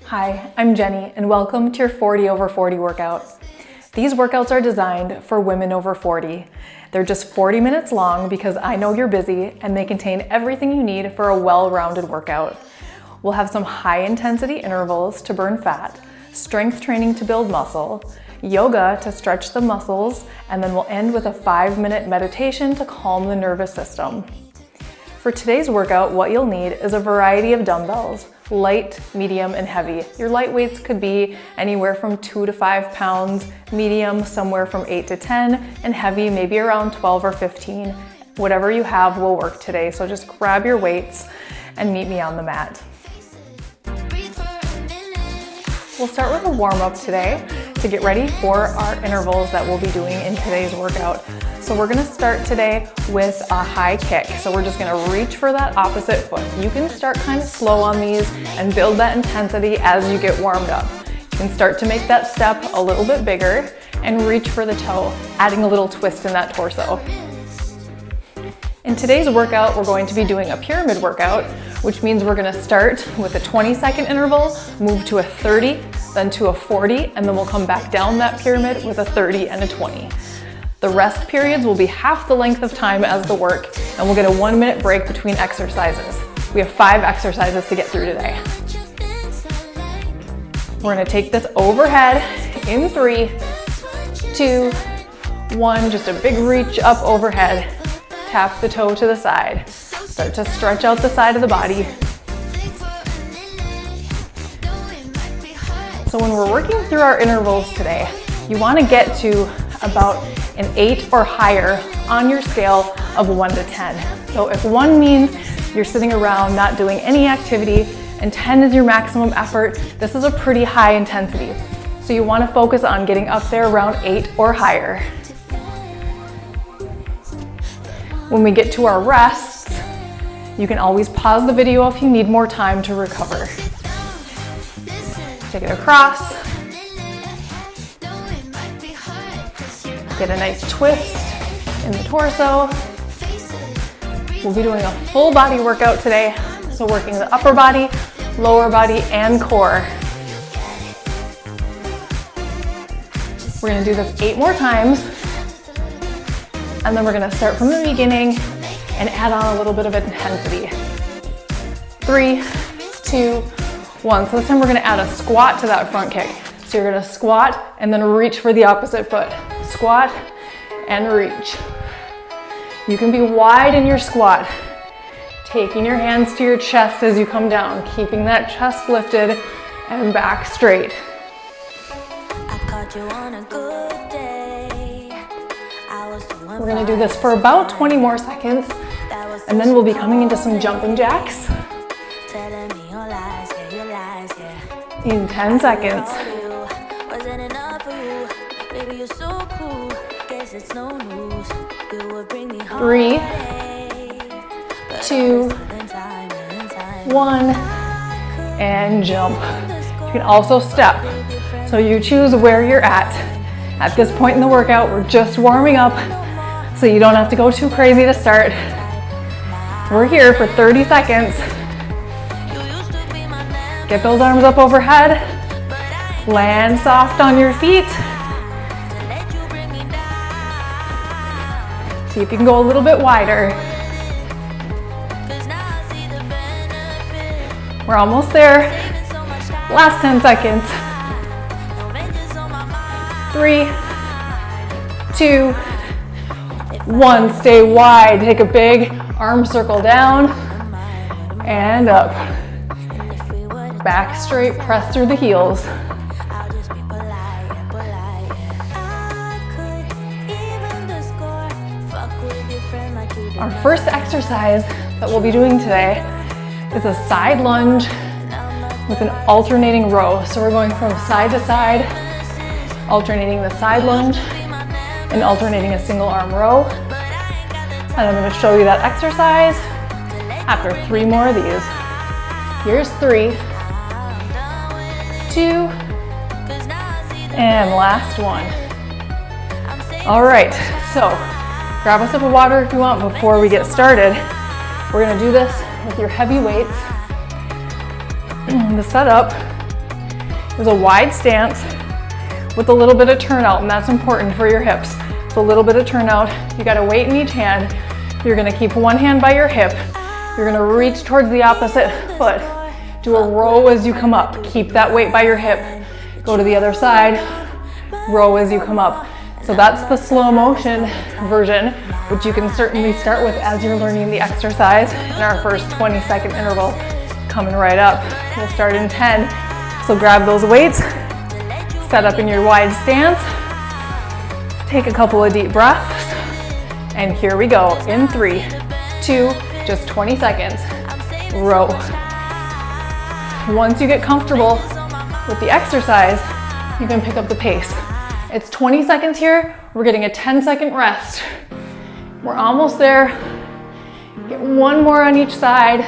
Hi, I'm Jenny, and welcome to your 40 over 40 workout. These workouts are designed for women over 40. They're just 40 minutes long because I know you're busy, and they contain everything you need for a well-rounded workout. We'll have some high-intensity intervals to burn fat, strength training to build muscle, yoga to stretch the muscles, and then we'll end with a 5-minute meditation to calm the nervous system. For today's workout, what you'll need is a variety of dumbbells, light, medium, and heavy. Your light weights could be anywhere from 2 to 5 pounds, medium somewhere from 8 to 10, and heavy maybe around 12 or 15. Whatever you have will work today, so just grab your weights and meet me on the mat. We'll start with a warm-up today to get ready for our intervals that we'll be doing in today's workout. So we're gonna start today with a high kick. So we're just gonna reach for that opposite foot. You can start kind of slow on these and build that intensity as you get warmed up. You can start to make that step a little bit bigger and reach for the toe, adding a little twist in that torso. In today's workout, we're going to be doing a pyramid workout, which means we're gonna start with a 20-second interval, move to a 30, then to a 40, and then we'll come back down that pyramid with a 30 and a 20. The rest periods will be half the length of time as the work, and we'll get a 1-minute break between exercises. We have 5 exercises to get through today. We're gonna take this overhead in 3, 2, 1, just a big reach up overhead. Tap the toe to the side. Start to stretch out the side of the body. So when we're working through our intervals today, you wanna get to about an 8 or higher on your scale of 1 to 10. So if 1 means you're sitting around not doing any activity and 10 is your maximum effort, this is a pretty high intensity. So you want to focus on getting up there around 8 or higher. When we get to our rests, you can always pause the video if you need more time to recover. Take it across. Get a nice twist in the torso. We'll be doing a full body workout today, so working the upper body, lower body, and core. We're gonna do this 8 more times, and then we're gonna start from the beginning and add on a little bit of intensity. 3, 2, 1. So this time we're gonna add a squat to that front kick. So you're gonna squat and then reach for the opposite foot. Squat and reach. You can be wide in your squat, taking your hands to your chest as you come down, keeping that chest lifted and back straight. We're gonna do this for about 20 more seconds, and then we'll be coming into some jumping jacks in 10 seconds. 3, 2, 1, and jump. You can also step, so you choose where you're at. At this point in the workout, we're just warming up, so you don't have to go too crazy to start. We're here for 30 seconds. Get those arms up overhead. Land soft on your feet. See if you can go a little bit wider. We're almost there. Last 10 seconds. 3, 2, 1. Stay wide. Take a big arm circle down and up. Back straight, press through the heels. Our first exercise that we'll be doing today is a side lunge with an alternating row. So we're going from side to side, alternating the side lunge and alternating a single arm row. And I'm going to show you that exercise after 3 more of these. Here's 3, 2, and last one. All right, so grab a sip of water if you want before we get started. We're gonna do this with your heavy weights. The setup is a wide stance with a little bit of turnout, and that's important for your hips. So a little bit of turnout. You got a weight in each hand. You're gonna keep one hand by your hip. You're gonna reach towards the opposite foot. Do a row as you come up. Keep that weight by your hip. Go to the other side. Row as you come up. So that's the slow motion version, which you can certainly start with as you're learning the exercise. In our first 20-second interval, coming right up. We'll start in 10. So grab those weights, set up in your wide stance, take a couple of deep breaths, and here we go. In 3, 2, just 20 seconds. Row. Once you get comfortable with the exercise, you can pick up the pace. It's 20 seconds here. We're getting a 10-second rest. We're almost there. Get one more on each side.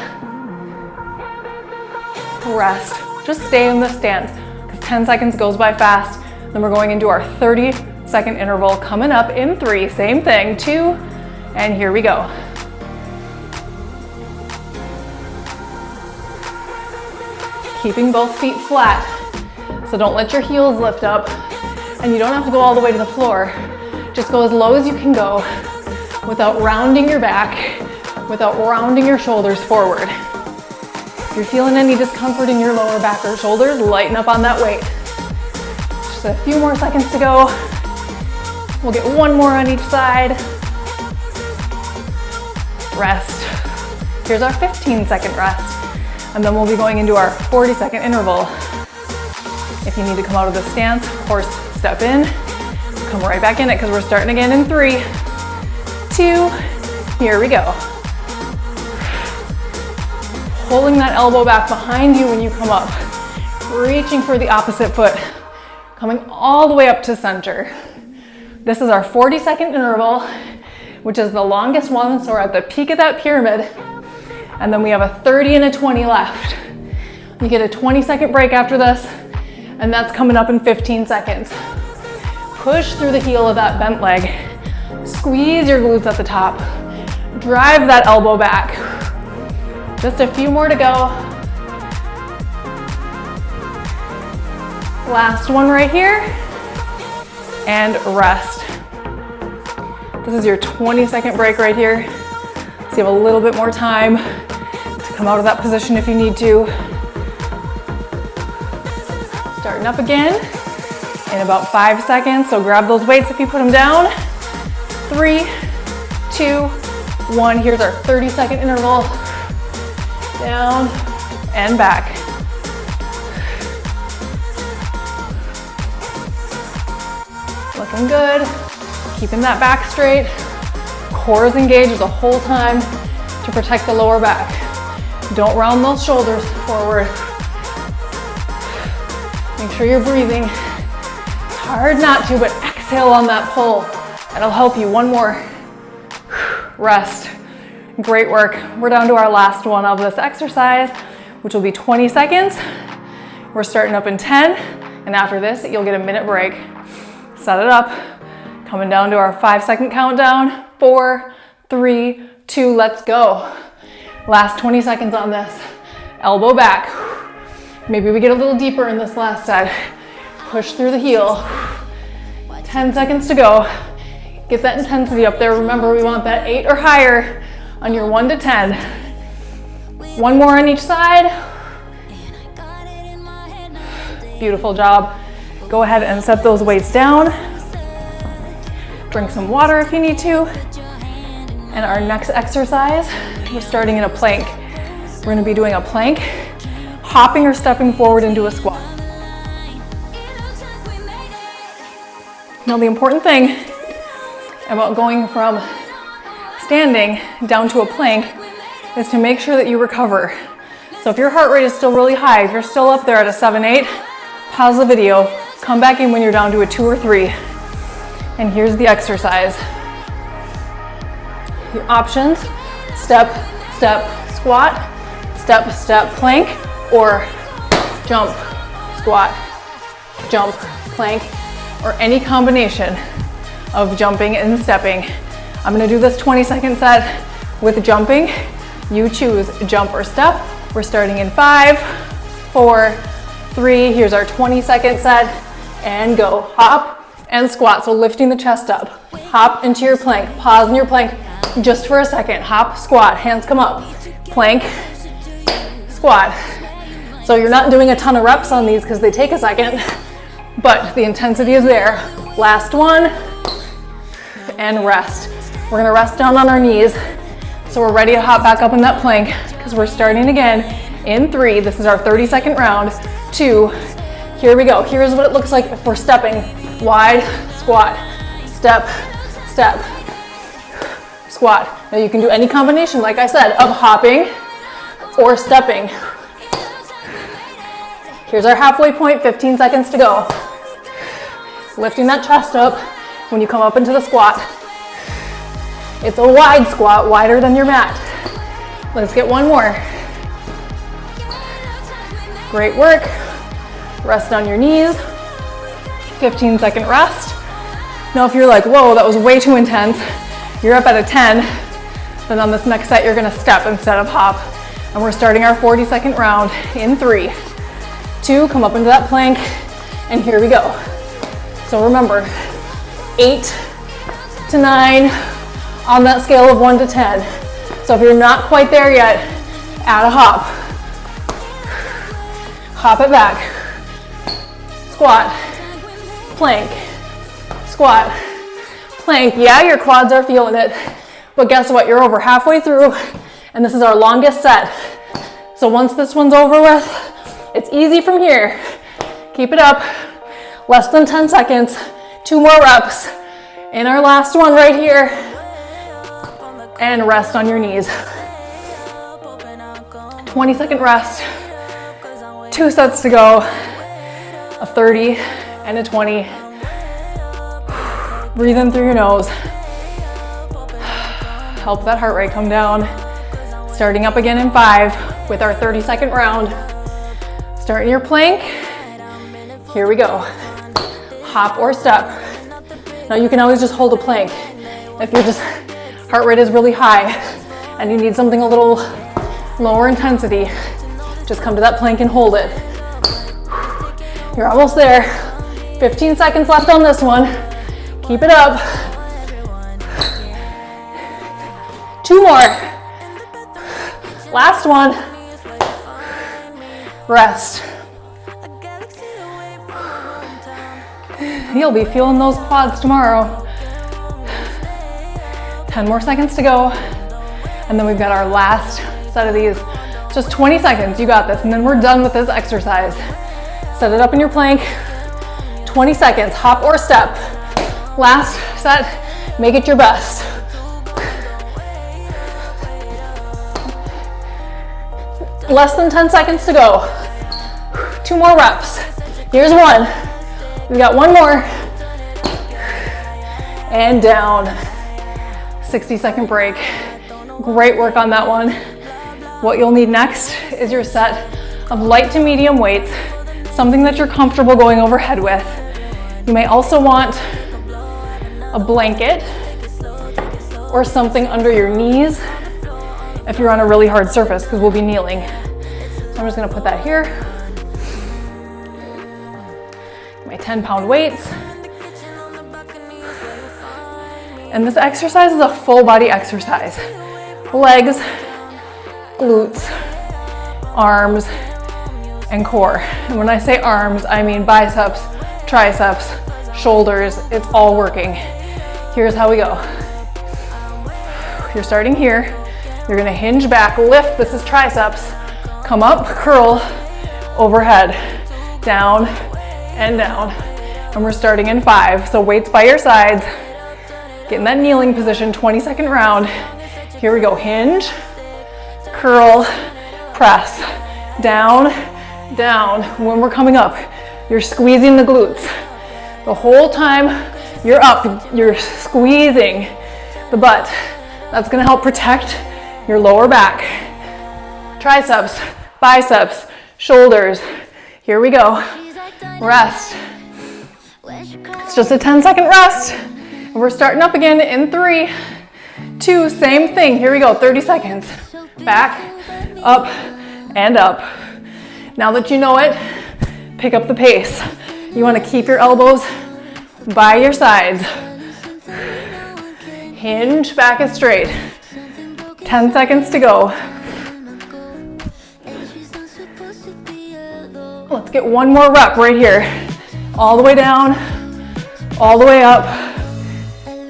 Rest. Just stay in this stance because 10 seconds goes by fast. Then we're going into our 30-second interval coming up in 3. Same thing, 2, and here we go. Keeping both feet flat. So don't let your heels lift up. And you don't have to go all the way to the floor. Just go as low as you can go without rounding your back, without rounding your shoulders forward. If you're feeling any discomfort in your lower back or shoulders, lighten up on that weight. Just a few more seconds to go. We'll get one more on each side. Rest. Here's our 15-second rest. And then we'll be going into our 40-second interval. If you need to come out of the stance, of course, step in, come right back in it because we're starting again in 3, 2, here we go. Pulling that elbow back behind you when you come up, reaching for the opposite foot, coming all the way up to center. This is our 40-second interval, which is the longest one, so we're at the peak of that pyramid, and then we have a 30 and a 20 left. You get a 20-second break after this, and that's coming up in 15 seconds. Push through the heel of that bent leg. Squeeze your glutes at the top. Drive that elbow back. Just a few more to go. Last one right here. And rest. This is your 20-second break right here. So you have a little bit more time to come out of that position if you need to. Starting up again in about 5 seconds. So grab those weights if you put them down. 3, 2, 1. Here's our 30-second interval. Down and back. Looking good. Keeping that back straight. Core is engaged the whole time to protect the lower back. Don't round those shoulders forward. Make sure you're breathing. It's hard not to, but exhale on that pull. That'll help you. One more. Rest. Great work. We're down to our last one of this exercise, which will be 20 seconds. We're starting up in 10, and after this, you'll get a minute break. Set it up. Coming down to our 5-second countdown. 4, 3, 2, let's go. Last 20 seconds on this. Elbow back. Maybe we get a little deeper in this last set. Push through the heel. 10 seconds to go. Get that intensity up there. Remember, we want that 8 or higher on your 1 to 10. One more on each side. Beautiful job. Go ahead and set those weights down. Drink some water if you need to. And our next exercise, we're starting in a plank. We're going to be doing a plank, hopping or stepping forward into a squat. Now the important thing about going from standing down to a plank is to make sure that you recover. So if your heart rate is still really high, if you're still up there at a 7, 8, pause the video, come back in when you're down to a 2 or 3. And here's the exercise. Your options: step, step, squat, step, step, plank, or jump, squat, jump, plank, or any combination of jumping and stepping. I'm gonna do this 20-second set with jumping. You choose jump or step. We're starting in 5, 4, 3, here's our 20-second set, and go. Hop and squat, so lifting the chest up. Hop into your plank, pause in your plank just for a second. Hop, squat, hands come up. Plank, squat. So you're not doing a ton of reps on these because they take a second, but the intensity is there. Last one, and rest. We're gonna rest down on our knees, so we're ready to hop back up in that plank because we're starting again in 3. This is our 30-second round. 2, here we go. Here's what it looks like if we're stepping. Wide, squat, step, step, squat. Now you can do any combination, like I said, of hopping or stepping. Here's our halfway point, 15 seconds to go. Lifting that chest up when you come up into the squat. It's a wide squat, wider than your mat. Let's get one more. Great work. Rest on your knees. 15-second rest. Now if you're like, whoa, that was way too intense, you're up at a 10, then on this next set you're gonna step instead of hop. And we're starting our 40-second round in 3, 2, come up into that plank, and here we go. So remember, 8 to 9 on that scale of 1 to 10. So if you're not quite there yet, add a hop. Hop it back. Squat, plank, squat, plank. Yeah, your quads are feeling it, but guess what? You're over halfway through, and this is our longest set. So once this one's over with, it's easy from here. Keep it up. Less than 10 seconds. 2 more reps. In our last one right here. And rest on your knees. 20-second rest. 2 sets to go. A 30 and a 20. Breathe in through your nose. Help that heart rate come down. Starting up again in 5 with our 30-second round. Starting your plank. Here we go. Hop or step. Now you can always just hold a plank. If your heart rate is really high and you need something a little lower intensity, just come to that plank and hold it. You're almost there. 15 seconds left on this one. Keep it up. 2 more. Last one. Rest. You'll be feeling those quads tomorrow. 10 more seconds to go. And then we've got our last set of these. Just 20 seconds, you got this. And then we're done with this exercise. Set it up in your plank. 20 seconds, hop or step. Last set, make it your best. Less than 10 seconds to go. 2 more reps. Here's one. We got 1 more. And down. 60-second break. Great work on that one. What you'll need next is your set of light to medium weights, something that you're comfortable going overhead with. You may also want a blanket or something under your knees if you're on a really hard surface, because we'll be kneeling. So I'm just gonna put that here. My 10-pound weights. And this exercise is a full body exercise. Legs, glutes, arms, and core. And when I say arms, I mean biceps, triceps, shoulders. It's all working. Here's how we go. You're starting here. You're gonna hinge back, lift. This is triceps. Come up, curl, overhead, down, and down. And we're starting in 5. So weights by your sides. Get in that kneeling position, 20-second round. Here we go, hinge, curl, press, down, down. When we're coming up, you're squeezing the glutes. The whole time you're up, you're squeezing the butt. That's gonna help protect your lower back. Triceps, biceps, shoulders. Here we go. Rest. It's just a 10-second rest. And we're starting up again in 3, 2, same thing. Here we go, 30 seconds. Back, up, and up. Now that you know it, pick up the pace. You want to keep your elbows by your sides. Hinge, back is straight. 10 seconds to go. Let's get one more rep right here. All the way down, all the way up,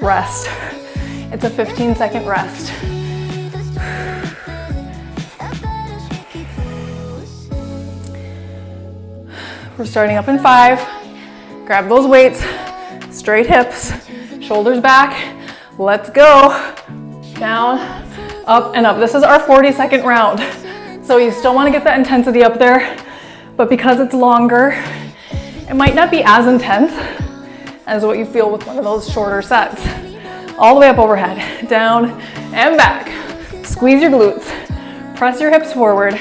rest. It's a 15-second rest. We're starting up in 5. Grab those weights, straight hips, shoulders back. Let's go. Down, up, and up. This is our 40-second round. So you still want to get that intensity up there, but because it's longer, it might not be as intense as what you feel with one of those shorter sets. All the way up overhead, down and back. Squeeze your glutes, press your hips forward.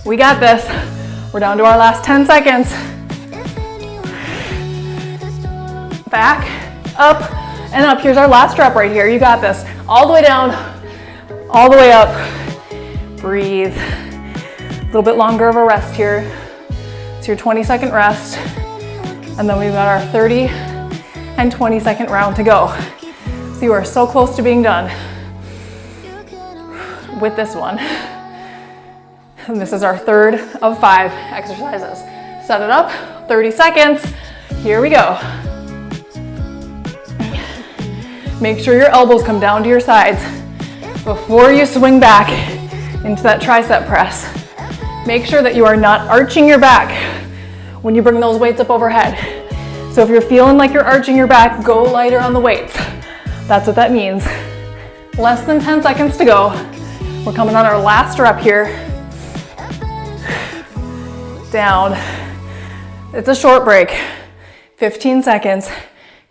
We got this. We're down to our last 10 seconds. Back, up, and up. Here's our last rep right here. You got this. All the way down, all the way up. Breathe. A little bit longer of a rest here. It's your 20-second rest. And then we've got our 30 and 20-second round to go. So you are so close to being done with this one. And this is our third of 5 exercises. Set it up, 30 seconds. Here we go. Make sure your elbows come down to your sides before you swing back into that tricep press. Make sure that you are not arching your back when you bring those weights up overhead. So if you're feeling like you're arching your back, go lighter on the weights. That's what that means. Less than 10 seconds to go. We're coming on our last rep here. Down. It's a short break. 15 seconds.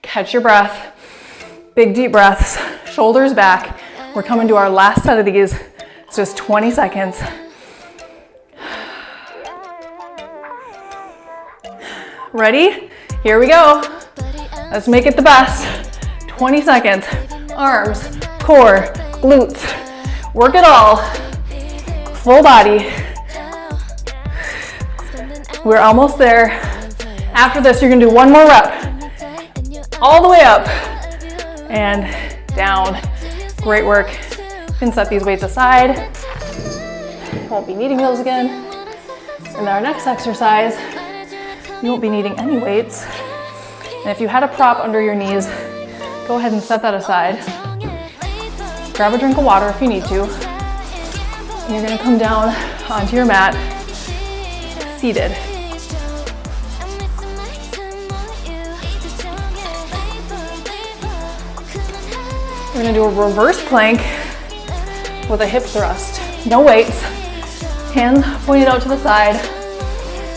Catch your breath. Big deep breaths. Shoulders back. We're coming to our last set of these. It's just 20 seconds. Ready? Here we go. Let's make it the best. 20 seconds. Arms, core, glutes. Work it all. Full body. We're almost there. After this, you're gonna do one more rep. All the way up and down. Great work. You can set these weights aside. Won't be needing those again. In our next exercise, you won't be needing any weights. And if you had a prop under your knees, go ahead and set that aside. Grab a drink of water if you need to. And you're gonna come down onto your mat, seated. We're gonna do a reverse plank with a hip thrust. No weights, hands pointed out to the side.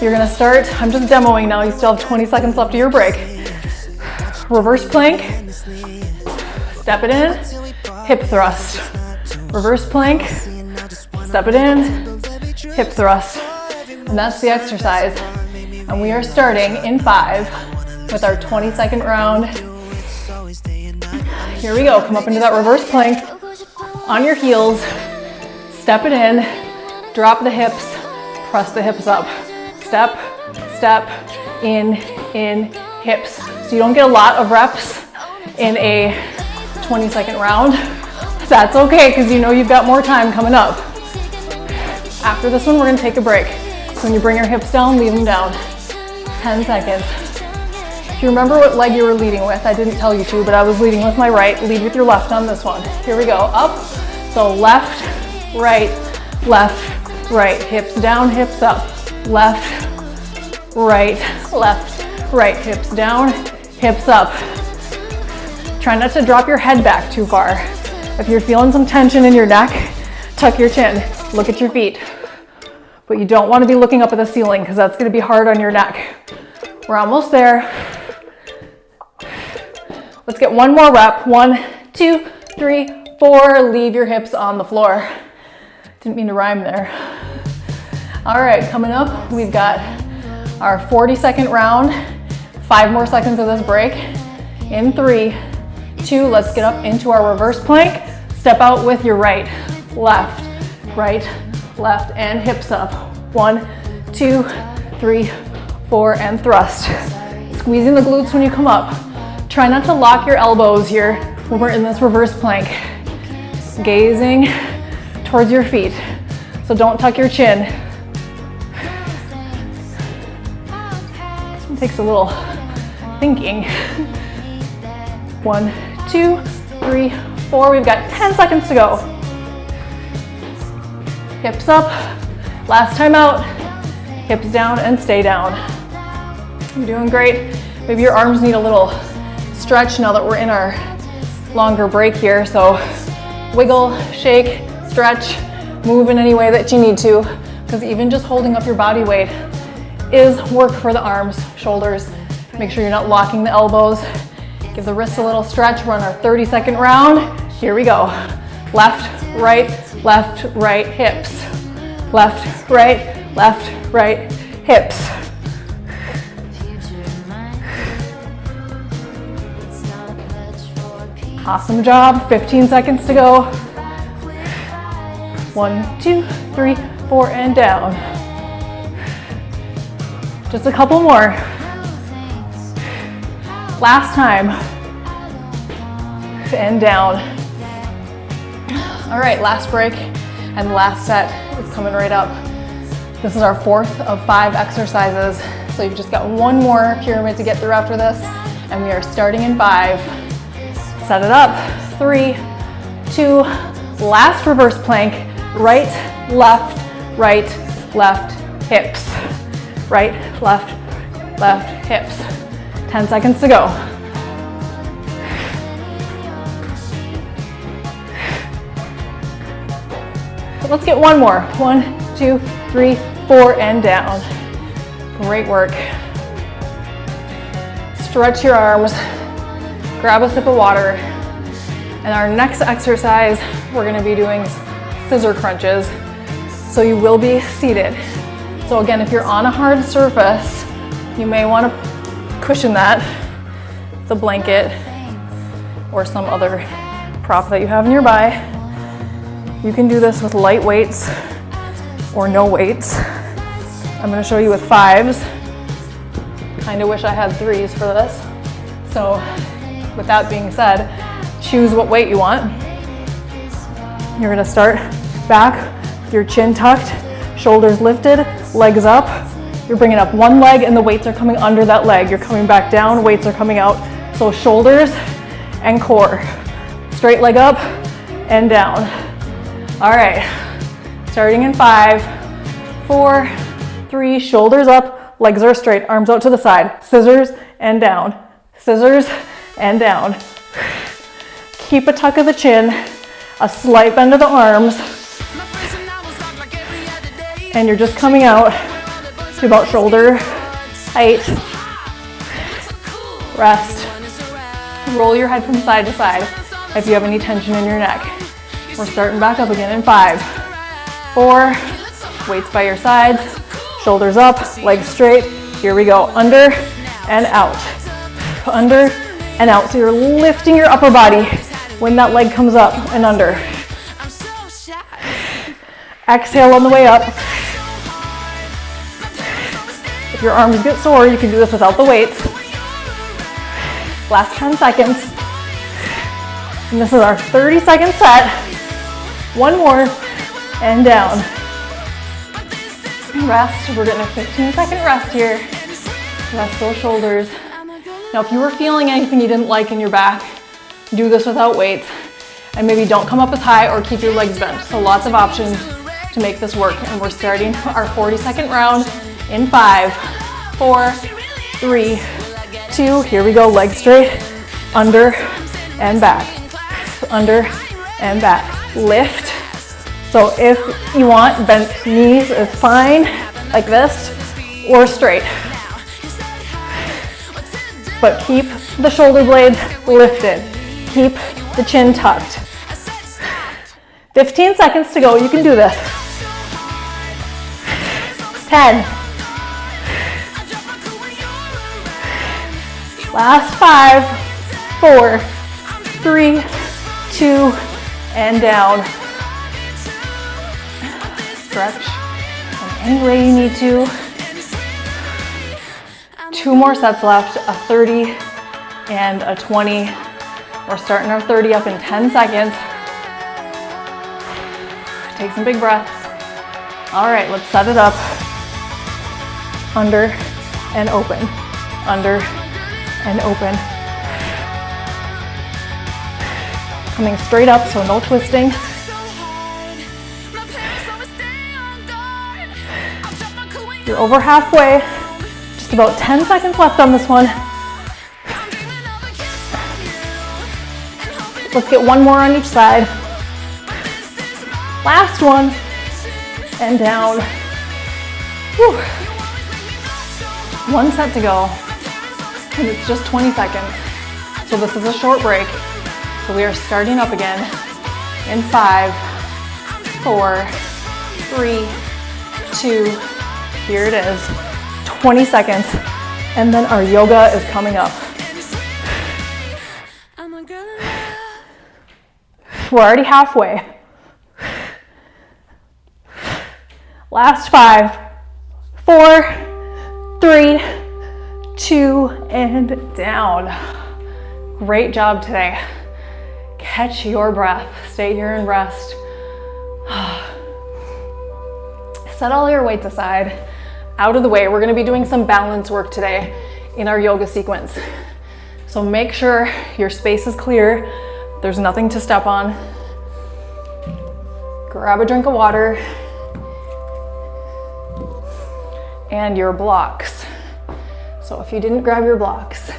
You're gonna start, I'm just demoing now, you still have 20 seconds left of your break. Reverse plank, step it in, hip thrust. Reverse plank, step it in, hip thrust. And that's the exercise. And we are starting in 5 with our 20-second round. Here we go, come up into that reverse plank. On your heels, step it in, drop the hips, press the hips up. Step, step, in, hips. So you don't get a lot of reps in a 20-second round. That's okay, because you know you've got more time coming up. After this one, we're gonna take a break. So when you bring your hips down, leave them down. 10 seconds. If you remember what leg you were leading with, I didn't tell you to, but I was leading with my right. Lead with your left on this one. Here we go, up. So left, right, hips down, hips up. Left, right, hips down, hips up. Try not to drop your head back too far. If you're feeling some tension in your neck, tuck your chin, look at your feet. But you don't want to be looking up at the ceiling because that's going to be hard on your neck. We're almost there. Let's get one more rep. 1, 2, 3, 4. Leave your hips on the floor. Didn't mean to rhyme there. All right, coming up, we've got our 40-second round. 5 more seconds of this break. In 3, 2, let's get up into our reverse plank. Step out with your right, left, and hips up. 1, 2, 3, 4, and thrust. Squeezing the glutes when you come up. Try not to lock your elbows here when we're in this reverse plank. Gazing towards your feet. So don't tuck your chin. This one takes a little thinking. 1, 2, 3, 4. We've got 10 seconds to go. Hips up. Last time out. Hips down and stay down. You're doing great. Maybe your arms need a little stretch now that we're in our longer break here. So wiggle, shake, stretch, move in any way that you need to, because even just holding up your body weight is work for the arms, shoulders. Make sure you're not locking the elbows. Give the wrists a little stretch. Run our 30-second round. Here we go. Left, right, hips. Left, right, hips. Awesome job. 15 seconds to go. 1, 2, 3, 4, and down. Just a couple more. Last time. And down. All right, last break and last set is coming right up. This is our 4th of 5 exercises. So you've just got one more pyramid to get through after this. And we are starting in 5. Set it up. 3, 2, last reverse plank. Right, left, hips. Right, left, hips. 10 seconds to go. Let's get one more. 1, 2, 3, 4, and down. Great work. Stretch your arms. Grab a sip of water. And our next exercise, we're gonna be doing scissor crunches. So you will be seated. So again, if you're on a hard surface, you may wanna cushion that, the blanket, or some other prop that you have nearby. You can do this with light weights or no weights. I'm gonna show you with 5s. Kinda wish I had 3s for this. So with that being said, choose what weight you want. You're gonna start back with your chin tucked, shoulders lifted, legs up. You're bringing up one leg and the weights are coming under that leg. You're coming back down, weights are coming out. So shoulders and core. Straight leg up and down. All right, starting in 5, 4, 3, shoulders up, legs are straight, arms out to the side. Scissors and down, scissors and down. Keep a tuck of the chin, a slight bend of the arms, and you're just coming out to about shoulder height. Rest. Roll your head from side to side if you have any tension in your neck. We're starting back up again in 5, 4, weights by your sides, shoulders up, legs straight. Here we go, under and out, under and out. So you're lifting your upper body when that leg comes up and under. Exhale on the way up. If your arms get sore, you can do this without the weights. Last 10 seconds. And this is our 30-second set. One more and down. Rest. We're getting a 15-second rest here. Rest those shoulders. Now, if you were feeling anything you didn't like in your back, do this without weights. And maybe don't come up as high or keep your legs bent. So lots of options to make this work. And we're starting our 40-second round in 5, 4, 3, 2. Here we go. Legs straight. Under and back. Under and back. Lift. So if you want, bent knees is fine, like this, or straight. But keep the shoulder blades lifted. Keep the chin tucked. 15 seconds to go. You can do this. 10. Last 5, 4, 3, 2, and down. Stretch in any way you need to. 2 more sets left, a 30 and a 20. We're starting our 30 up in 10 seconds. Take some big breaths. All right, let's set it up. Under and open, under and open. Coming straight up, so no twisting. You're over halfway. Just about 10 seconds left on this one. Let's get one more on each side. Last one. And down. Whew. 1 set to go. And it's just 20 seconds. So this is a short break. So we are starting up again in 5, 4, 3, 2, here it is. 20 seconds, and then our yoga is coming up. We're already halfway. Last 5, 4, 3, 2, and down. Great job today. Catch your breath. Stay here and rest. Set all your weights aside. Out of the way, we're gonna be doing some balance work today in our yoga sequence. So make sure your space is clear. There's nothing to step on. Grab a drink of water. And your blocks. So if you didn't grab your blocks,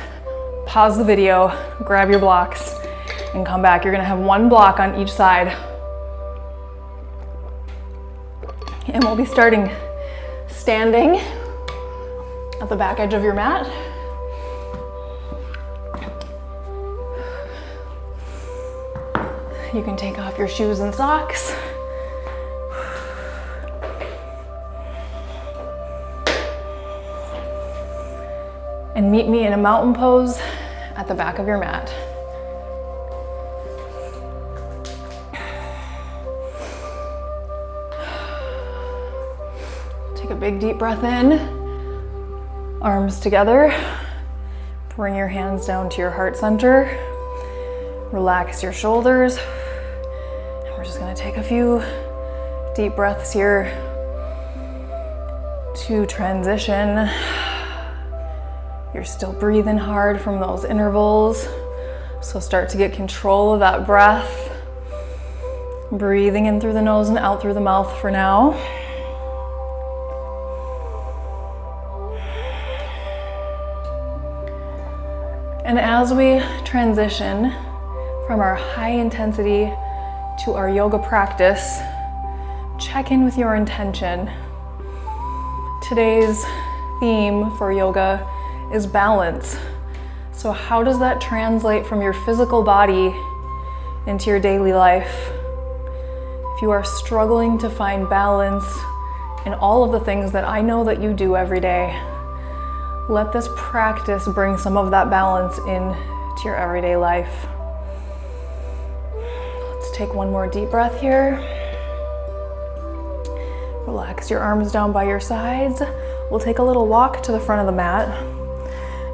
pause the video, grab your blocks, and come back. You're gonna have 1 block on each side. And we'll be starting standing at the back edge of your mat. You can take off your shoes and socks. And meet me in a mountain pose at the back of your mat. Take a big deep breath in, arms together. Bring your hands down to your heart center. Relax your shoulders. And we're just gonna take a few deep breaths here to transition. You're still breathing hard from those intervals, so start to get control of that breath. Breathing in through the nose and out through the mouth for now. And as we transition from our high intensity to our yoga practice, check in with your intention. Today's theme for yoga is balance. So how does that translate from your physical body into your daily life? If you are struggling to find balance in all of the things that I know that you do every day, let this practice bring some of that balance into your everyday life. Let's take 1 more deep breath here. Relax your arms down by your sides. We'll take a little walk to the front of the mat.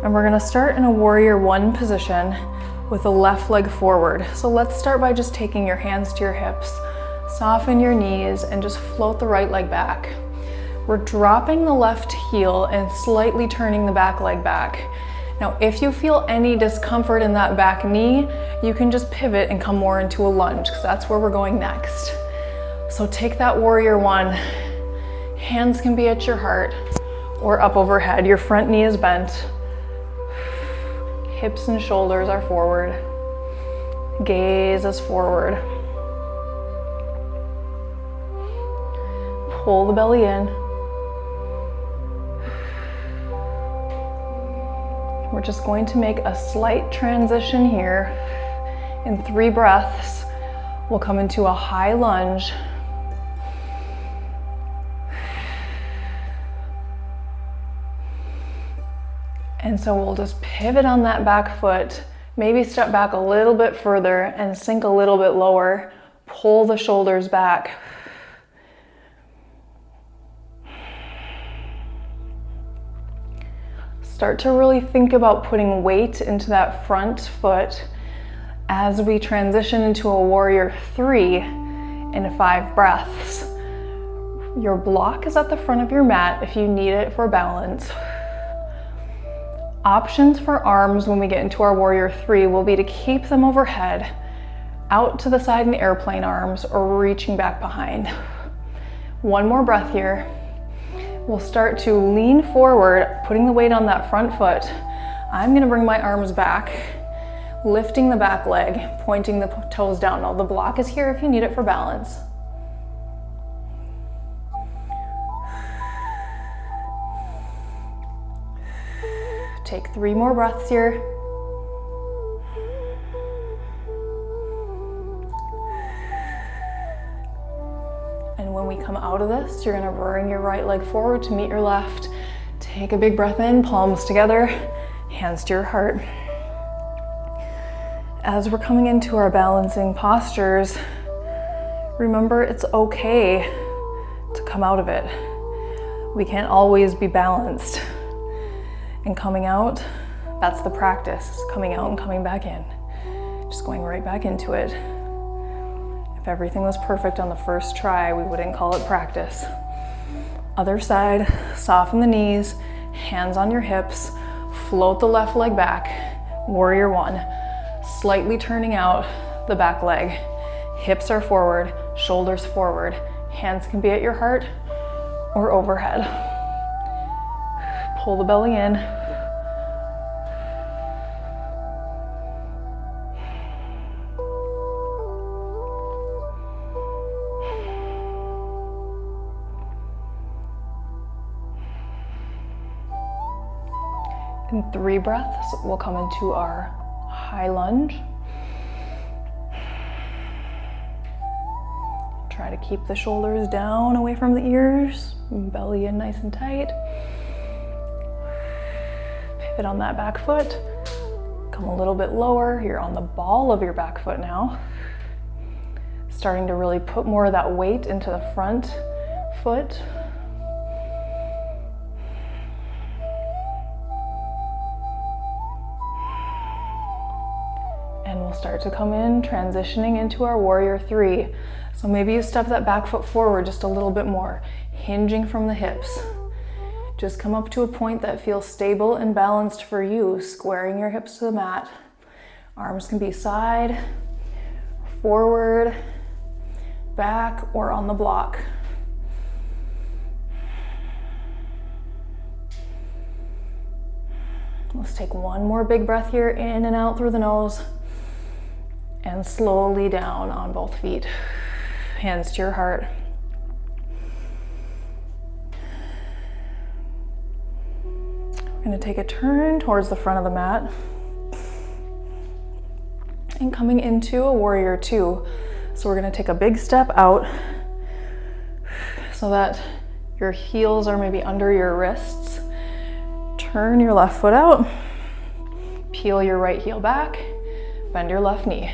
And we're gonna start in a warrior 1 position with the left leg forward. So let's start by just taking your hands to your hips, soften your knees, and just float the right leg back. We're dropping the left heel and slightly turning the back leg back. Now, if you feel any discomfort in that back knee, you can just pivot and come more into a lunge, because that's where we're going next. So take that warrior 1. Hands can be at your heart or up overhead. Your front knee is bent. Hips and shoulders are forward. Gaze is forward. Pull the belly in. We're just going to make a slight transition here. In 3 breaths, we'll come into a high lunge. And so we'll just pivot on that back foot Maybe step back a little bit further and sink a little bit lower. Pull the shoulders back. Start to really think about putting weight into that front foot as we transition into a warrior 3 in 5 breaths. Your block is at the front of your mat if you need it for balance. Options for arms when we get into our warrior 3 will be to keep them overhead, out to the side in airplane arms, or reaching back behind. One more breath here. We'll start to lean forward, putting the weight on that front foot. I'm gonna bring my arms back, lifting the back leg, pointing the toes down. Now the block is here if you need it for balance. Take 3 more breaths here. And when we come out of this, you're gonna bring your right leg forward to meet your left. Take a big breath in, palms together, hands to your heart. As we're coming into our balancing postures, remember it's okay to come out of it. We can't always be balanced. And coming out, that's the practice, coming out and coming back in. Just going right back into it. If everything was perfect on the first try, we wouldn't call it practice. Other side, soften the knees, hands on your hips, float the left leg back, warrior 1. Slightly turning out the back leg. Hips are forward, shoulders forward. Hands can be at your heart or overhead. Pull the belly in. In 3 breaths, we'll come into our high lunge. Try to keep the shoulders down away from the ears, belly in nice and tight. Pivot on that back foot. Come a little bit lower. You're on the ball of your back foot now. Starting to really put more of that weight into the front foot. And we'll start to come in, transitioning into our warrior 3. So maybe you step that back foot forward just a little bit more, hinging from the hips. Just come up to a point that feels stable and balanced for you, squaring your hips to the mat. Arms can be side, forward, back, or on the block. Let's take one more big breath here, in and out through the nose, and slowly down on both feet. Hands to your heart. We're going to take a turn towards the front of the mat and coming into a warrior 2. So we're going to take a big step out so that your heels are maybe under your wrists. Turn your left foot out, peel your right heel back, bend your left knee.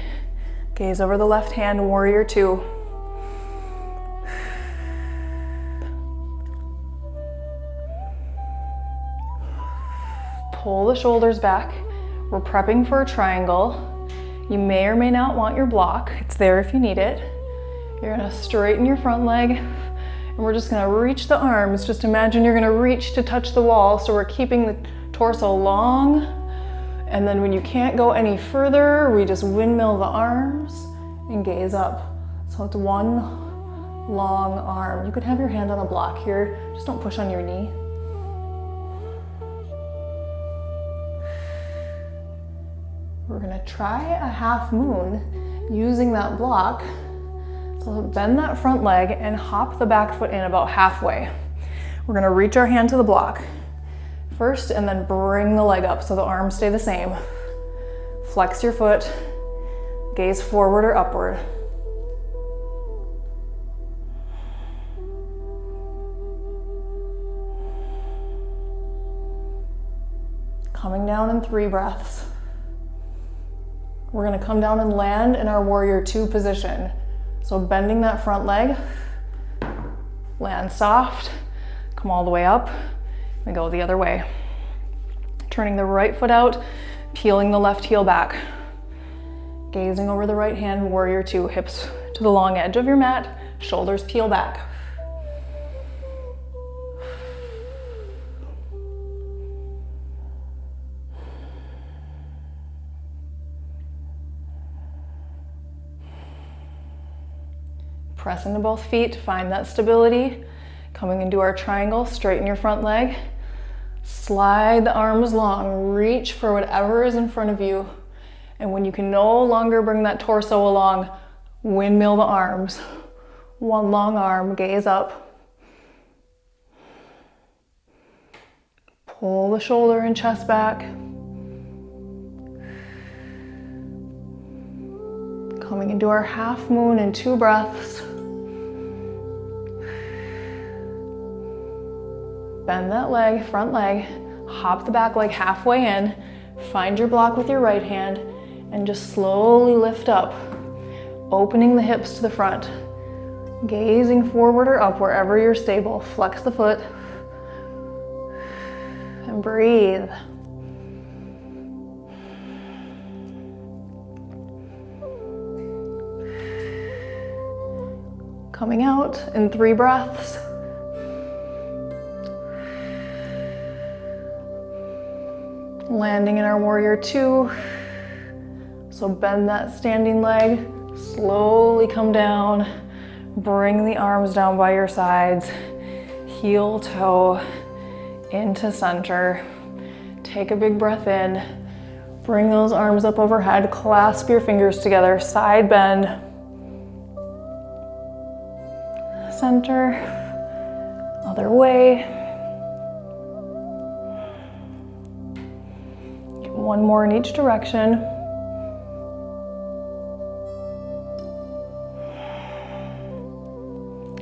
Gaze over the left hand, warrior 2. Pull the shoulders back. We're prepping for a triangle. You may or may not want your block. It's there if you need it. You're gonna straighten your front leg, and we're just gonna reach the arms. Just imagine you're gonna reach to touch the wall, so we're keeping the torso long, and then when you can't go any further, we just windmill the arms and gaze up. So it's one long arm. You could have your hand on a block here, just don't push on your knee. We're gonna try a half moon using that block. So bend that front leg and hop the back foot in about halfway. We're gonna reach our hand to the block first and then bring the leg up so the arms stay the same. Flex your foot, gaze forward or upward. Coming down in 3 breaths. We're gonna come down and land in our warrior two position. So bending that front leg, land soft, come all the way up, we go the other way. Turning the right foot out, peeling the left heel back. Gazing over the right hand, warrior two, hips to the long edge of your mat, shoulders peel back. Press into both feet, find that stability. Coming into our triangle, straighten your front leg. Slide the arms long, reach for whatever is in front of you. And when you can no longer bring that torso along, windmill the arms. One long arm, gaze up. Pull the shoulder and chest back. Coming into our half moon in 2 breaths. Bend that leg, front leg, hop the back leg halfway in, find your block with your right hand, and just slowly lift up, opening the hips to the front, gazing forward or up wherever you're stable. Flex the foot, and breathe. Coming out in 3 breaths. Landing in our warrior two. So bend that standing leg, slowly come down, bring the arms down by your sides, heel toe into center. Take a big breath in, bring those arms up overhead, clasp your fingers together, side bend, center, other way. One more in each direction.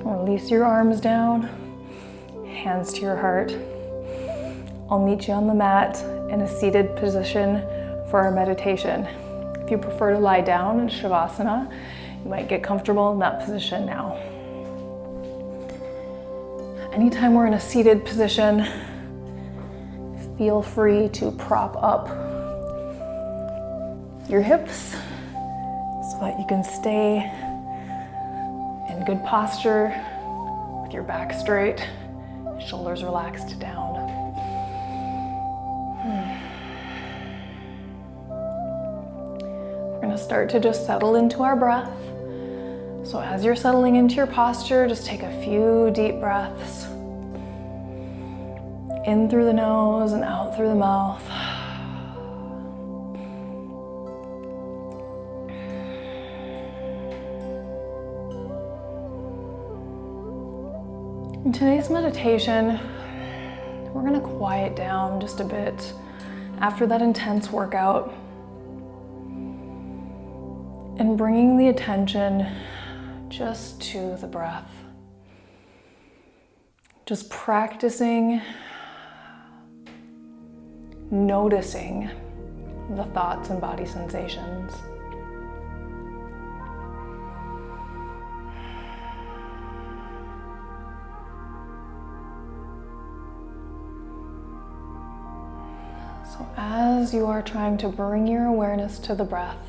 Release your arms down, hands to your heart. I'll meet you on the mat in a seated position for our meditation. If you prefer to lie down in Shavasana, you might get comfortable in that position now. Anytime we're in a seated position, feel free to prop up your hips so that you can stay in good posture with your back straight, shoulders relaxed down. We're going to start to just settle into our breath. So as you're settling into your posture, just take a few deep breaths. In through the nose and out through the mouth. In today's meditation, we're going to quiet down just a bit after that intense workout and bringing the attention just to the breath. Just practicing noticing the thoughts and body sensations. So as you are trying to bring your awareness to the breath,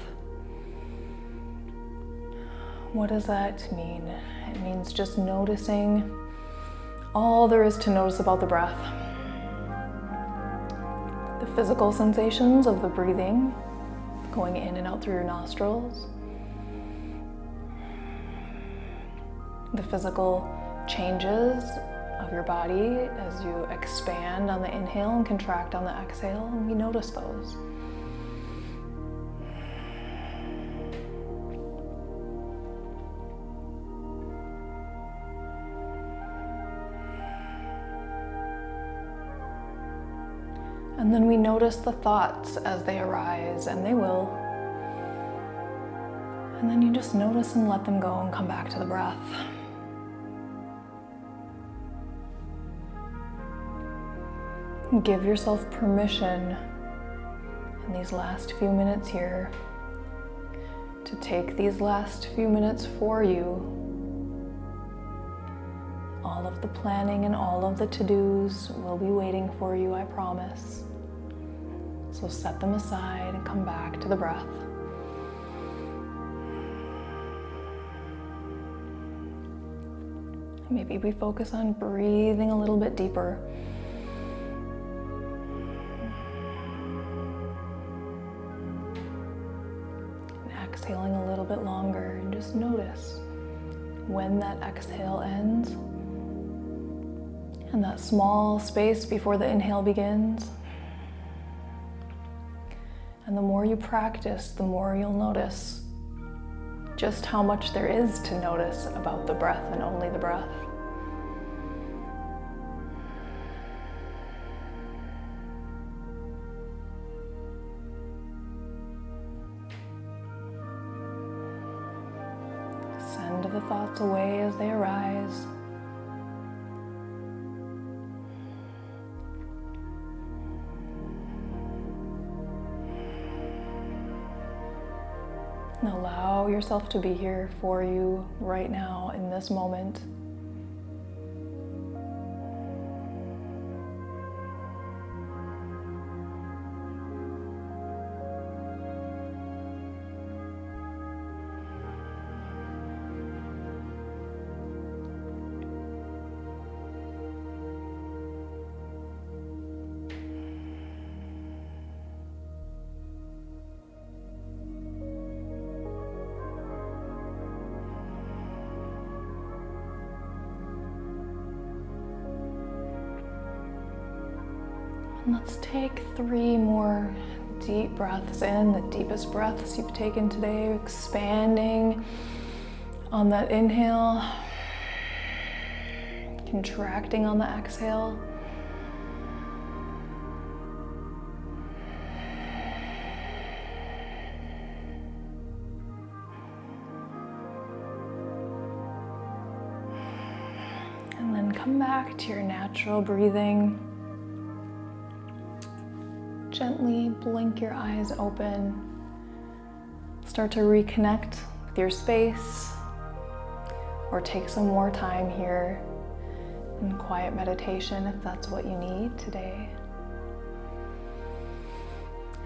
what does that mean? It means just noticing all there is to notice about the breath. The physical sensations of the breathing, going in and out through your nostrils. The physical changes of your body as you expand on the inhale and contract on the exhale, and we notice those. And then we notice the thoughts as they arise, and they will. And then you just notice and let them go and come back to the breath. Give yourself permission in these last few minutes here to take these last few minutes for you. All of the planning and all of the to-dos will be waiting for you, I promise. So set them aside and come back to the breath. Maybe we focus on breathing a little bit deeper. And exhaling a little bit longer, and just notice when that exhale ends and that small space before the inhale begins. And the more you practice, the more you'll notice just how much there is to notice about the breath and only the breath. Send the thoughts away as they arise. And allow yourself to be here for you right now in this moment. And let's take 3 more deep breaths in, the deepest breaths you've taken today, expanding on that inhale, contracting on the exhale. And then come back to your natural breathing. Gently blink your eyes open. Start to reconnect with your space, or take some more time here in quiet meditation if that's what you need today.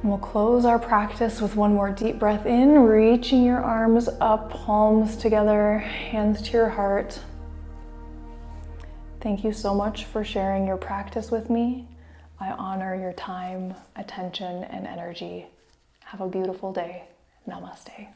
And we'll close our practice with 1 more deep breath in, reaching your arms up, palms together, hands to your heart. Thank you so much for sharing your practice with me. I honor your time, attention, and energy. Have a beautiful day. Namaste.